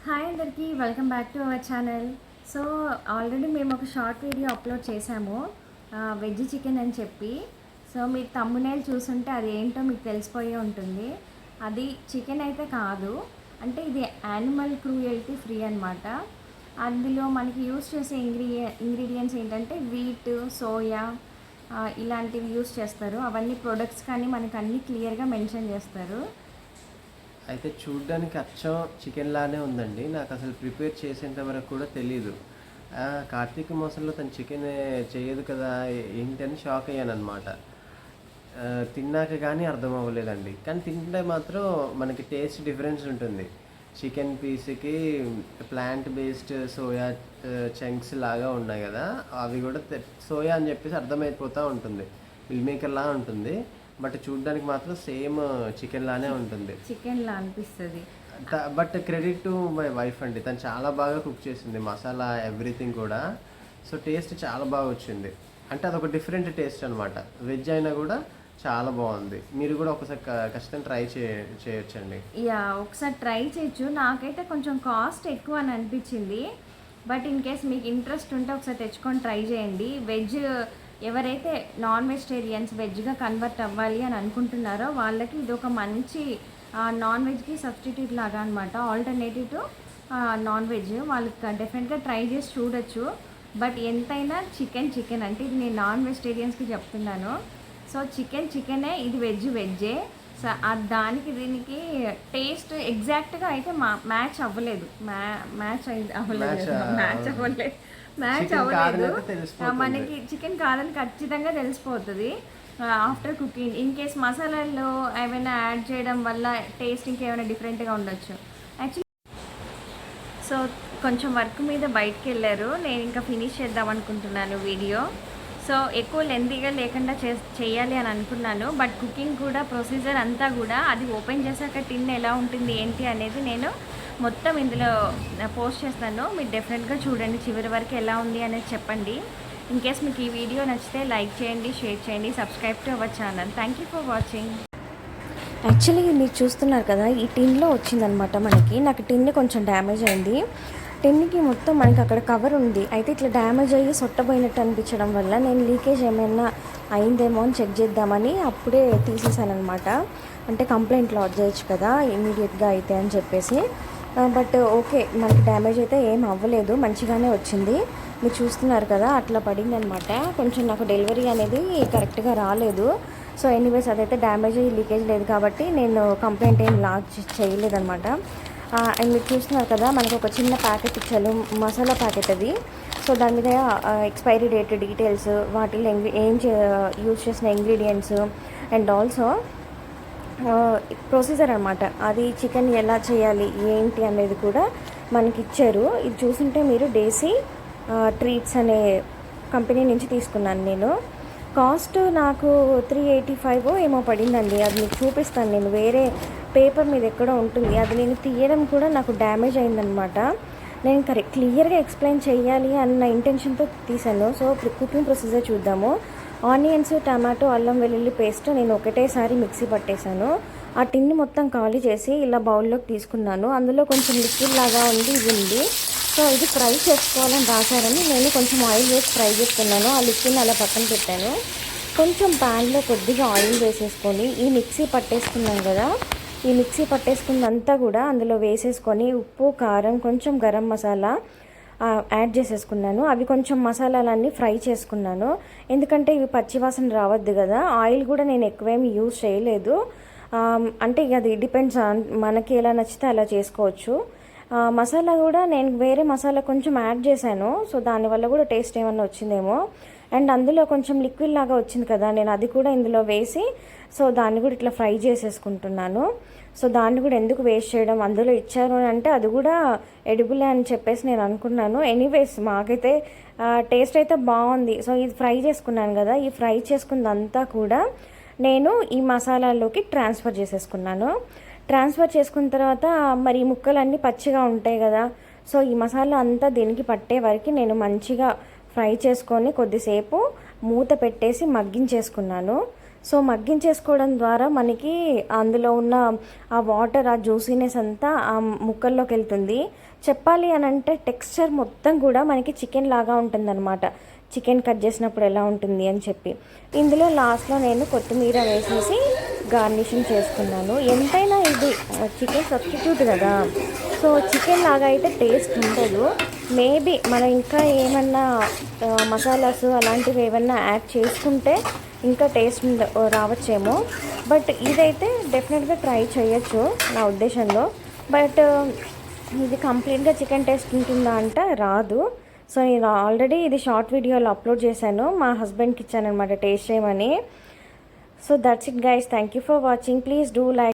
Hi అందరికీ welcome back to our channel. So already మేము ఒక షార్ట్ వీడియో అప్లోడ్ చేసాము వెజ్ చికెన్ అని చెప్పి. సో మీరు థంబ్నెయిల్ చూసుంటే అది ఏంటో మీకు తెలిసిపోయే ఉంటుంది. అది చికెన్ అయితే కాదు, అంటే ఇది యానిమల్ క్రూయల్టీ ఫ్రీ అనమాట. అందులో మనకి యూస్ చేసే ఇంగ్రీడియంట్స్ ఏంటంటే వీట్, సోయా ఇలాంటివి యూస్ చేస్తారు. అవన్నీ ప్రొడక్ట్స్ కానీ మనకు అన్నీ క్లియర్గా మెన్షన్ చేస్తారు. అయితే చూడ్డానికి అచ్చం చికెన్ లానే ఉందండి. నాకు అసలు ప్రిపేర్ చేసేంత వరకు కూడా తెలీదు. కార్తీక మాసంలో తను చికెన్ చేయదు కదా ఏంటని షాక్ అయ్యాను అనమాట. తిన్నాక కానీ అర్థం అవ్వలేదండి. కానీ తింటే మాత్రం మనకి టేస్ట్ డిఫరెన్స్ ఉంటుంది. చికెన్ పీస్కి ప్లాంట్ బేస్డ్ సోయా చంక్స్ లాగా ఉన్నాయి కదా, అవి కూడా సోయా అని చెప్పేసి అర్థమైపోతూ ఉంటుంది. మిల్ మేకర్లా ఉంటుంది, బట్ చూడడానికి మాత్రం సేమ్ చికెన్ లానే ఉంటుంది. చికెన్ లా అనిపిస్తుంది. But credit to my wife అండి, తను చాలా బాగా కుక్ చేసింది, మసాలా ఎవ్రీథింగ్ కూడా. సో టేస్ట్ చాలా బాగా వచ్చింది. అంటే అదొక డిఫరెంట్ టేస్ట్ అనమాట. వెజ్ అయినా కూడా చాలా బాగుంది. మీరు కూడా ఒకసారి ఖచ్చితంగా ట్రై చేయొచ్చండి. యా, ఒకసారి ట్రై చేయొచ్చు. నాకైతే కొంచెం కాస్ట్ ఎక్కువ అని అనిపించింది, బట్ ఇన్ కేస్ మీకు ఇంట్రెస్ట్ ఉంటే ఒకసారి తెచ్చుకొని ట్రై చేయండి. వెజ్ ఎవరైతే నాన్ వెజిటేరియన్స్ వెజ్గా కన్వర్ట్ అవ్వాలి అని అనుకుంటున్నారో వాళ్ళకి ఇది ఒక మంచి నాన్ వెజ్కి సబ్స్టిట్యూట్ లాగా అనమాట, ఆల్టర్నేటివ్ టు నాన్ వెజ్. వాళ్ళకి డెఫినెట్గా ట్రై చేసి చూడొచ్చు. బట్ ఎంతైనా చికెన్ అంటే ఇది నేను నాన్ వెజిటేరియన్స్కి చెప్తున్నాను. సో చికెనే, ఇది వెజ్జే. సో దానికి దీనికి టేస్ట్ ఎగ్జాక్ట్గా అయితే మ్యాచ్ అవ్వలేదు. మ్యాచ్ అవ్వలేదు. మనకి చికెన్ కాదని ఖచ్చితంగా తెలిసిపోతుంది ఆఫ్టర్ కుకింగ్. ఇన్ కేస్ మసాలాల్లో ఏమైనా యాడ్ చేయడం వల్ల టేస్ట్ ఇంకేమైనా డిఫరెంట్గా ఉండొచ్చు యాక్చువల్లీ. సో కొంచెం వర్క్ మీద బయటకు వెళ్ళారు, నేను ఇంకా ఫినిష్ చేద్దాం అనుకుంటున్నాను వీడియో. సో ఎక్కువ లెంతీగా లేకుండా చేయాలి అని అనుకున్నాను. బట్ కుకింగ్ కూడా ప్రొసీజర్ అంతా కూడా అది ఓపెన్ చేశాక టిన్ ఎలా ఉంటుంది ఏంటి అనేది నేను మొత్తం ఇందులో పోస్ట్ చేస్తాను. మీరు డెఫినెట్గా చూడండి, చివరి వరకు ఎలా ఉంది అనేది చెప్పండి. ఇన్ కేస్ మీకు ఈ వీడియో నచ్చితే లైక్ చేయండి, షేర్ చేయండి, subscribe to our channel. Thank you for watching. Actually మీరు చూస్తున్నారు కదా, ఈ టిన్లో వచ్చిందనమాట మనకి. నాకు టిన్ కొంచెం డ్యామేజ్ అయింది. టిన్కి మొత్తం మనకి అక్కడ కవర్ ఉంది, అయితే ఇట్లా డ్యామేజ్ అయ్యి సొట్టపోయినట్టు అనిపించడం వల్ల నేను లీకేజ్ ఏమైనా అయిందేమో అని చెక్ చేద్దామని అప్పుడే తీసేసాను అనమాట. అంటే కంప్లైంట్ లాడ్జ్ చేయొచ్చు కదా ఇమీడియట్గా అయితే అని చెప్పేసి. బట్ ఓకే, మనకి డ్యామేజ్ అయితే ఏం అవ్వలేదు, మంచిగానే వచ్చింది. మీరు చూస్తున్నారు కదా అట్లా పడింది అనమాట. కొంచెం నాకు డెలివరీ అనేది కరెక్ట్గా రాలేదు. సో ఎనీవేస్ అదైతే డ్యామేజ్ అయ్యి లీకేజ్ లేదు కాబట్టి నేను కంప్లైంట్ ఏం లాడ్జ్ చేయలేదన్నమాట. అండ్ మీరు చూస్తున్నారు కదా, మనకు ఒక చిన్న ప్యాకెట్ ఇచ్చారు, మసాలా ప్యాకెట్ అది. సో దాని మీద ఎక్స్పైరీ డేట్ డీటెయిల్స్, వాటిలో యూజ్ చేసిన ఇంగ్రీడియంట్స్ అండ్ ఆల్సో ప్రొసీజర్ అనమాట. అది చికెన్ ఎలా చేయాలి ఏంటి అనేది కూడా మనకి ఇచ్చారు. ఇది చూస్తుంటే మీరు డేసీ ట్రీట్స్ అనే కంపెనీ నుంచి తీసుకున్నాను నేను. కాస్ట్ నాకు 385 ఏమో పడిందండి. అది మీకు చూపిస్తాను నేను, వేరే పేపర్ మీద ఎక్కడో ఉంటుంది. అది నేను తీయడం కూడా నాకు డ్యామేజ్ అయిందనమాట. నేను క్లియర్గా ఎక్స్ప్లెయిన్ చేయాలి అన్న ఇంటెన్షన్తో తీసాను. సో కుకింగ్ ప్రొసీజర్ చూద్దాము. ఆనియన్స్, టమాటో, అల్లం వెల్లుల్లి పేస్ట్ నేను ఒకటేసారి మిక్సీ పట్టేశాను. ఆ టిన్ని మొత్తం ఖాళీ చేసి ఇలా బౌల్లోకి తీసుకున్నాను. అందులో కొంచెం లిక్విడ్ లాగా ఉంది, ఇది ఉంది. సో ఇది ఫ్రై చేసుకోవాలని రాశారని నేను కొంచెం ఆయిల్ వేసి ఫ్రై చేసుకున్నాను. ఆ లిక్విడ్ని అలా పక్కన పెట్టాను. కొంచెం ప్యాన్లో కొద్దిగా ఆయిల్ వేసేసుకొని ఈ మిక్సీ పట్టేసుకున్నాను కదా, ఈ మిక్సీ పట్టేసుకున్నంతా కూడా అందులో వేసేసుకొని ఉప్పు, కారం, కొంచెం గరం మసాలా యాడ్ చేసేసుకున్నాను. అవి కొంచెం మసాలాలన్నీ ఫ్రై చేసుకున్నాను, ఎందుకంటే ఇవి పచ్చివాసన రావద్దు కదా. ఆయిల్ కూడా నేను ఎక్కువేమి యూజ్ చేయలేదు. అంటే అది డిపెండ్స్, మనకి ఎలా నచ్చితే అలా చేసుకోవచ్చు. మసాలా కూడా నేను వేరే మసాలా కొంచెం యాడ్ చేశాను. సో దానివల్ల కూడా టేస్ట్ ఏమన్నా వచ్చిందేమో. అండ్ అందులో కొంచెం లిక్విడ్ లాగా వచ్చింది కదా, నేను అది కూడా ఇందులో వేసి సో దాన్ని కూడా ఇట్లా ఫ్రై చేసేసుకుంటున్నాను. సో దాన్ని కూడా ఎందుకు వేస్ట్ చేయడం, అందులో ఇచ్చారు అని అంటే అది కూడా ఎడిబుల్ అని చెప్పేసి నేను అనుకున్నాను. ఎనీవేస్ మాకైతే టేస్ట్ అయితే బాగుంది. సో ఇది ఫ్రై చేసుకున్నాను కదా, ఈ ఫ్రై చేసుకున్నదంతా కూడా నేను ఈ మసాలాల్లోకి ట్రాన్స్ఫర్ చేసేసుకున్నాను. ట్రాన్స్ఫర్ చేసుకున్న తర్వాత మరి ఈ ముక్కలన్నీ పచ్చిగా ఉంటాయి కదా, సో ఈ మసాలా అంతా దీనికి పట్టే వరకు నేను మంచిగా ఫ్రై చేసుకొని కొద్దిసేపు మూత పెట్టేసి మగ్గించేసుకున్నాను. సో మగ్గించేసుకోవడం ద్వారా మనకి అందులో ఉన్న ఆ వాటర్, ఆ జ్యూసీనెస్ అంతా ఆ ముక్కల్లోకి వెళ్తుంది. చెప్పాలి అని అంటే టెక్స్చర్ మొత్తం కూడా మనకి చికెన్ లాగా ఉంటుందన్నమాట. చికెన్ కట్ చేసినప్పుడు ఎలా ఉంటుంది అని చెప్పి. ఇందులో లాస్ట్లో నేను కొత్తిమీర వేసేసి గార్నిషింగ్ చేసుకున్నాను. ఎంతైనా ఇది చికెన్ సబ్స్టిట్యూట్ కదా, సో చికెన్ లాగా అయితే టేస్ట్ ఉండదు. మేబీ మనం ఇంకా ఏమన్నా మసాలాస్ అలాంటివి ఏమన్నా యాడ్ చేసుకుంటే ఇంకా టేస్ట్ రావచ్చేమో. బట్ ఇదైతే డెఫినెట్గా ట్రై చేయొచ్చు నా ఉద్దేశంలో. బట్ ఇది కంప్లీట్గా చికెన్ టేస్ట్ ఉంటుందా అంటే రాదు. సో నేను ఆల్రెడీ ఇది షార్ట్ వీడియోలో అప్లోడ్ చేశాను, మా హస్బెండ్కి ఇచ్చాను అనమాట టేస్ట్ చేయమని. So that's it guys, thank you for watching. Please do like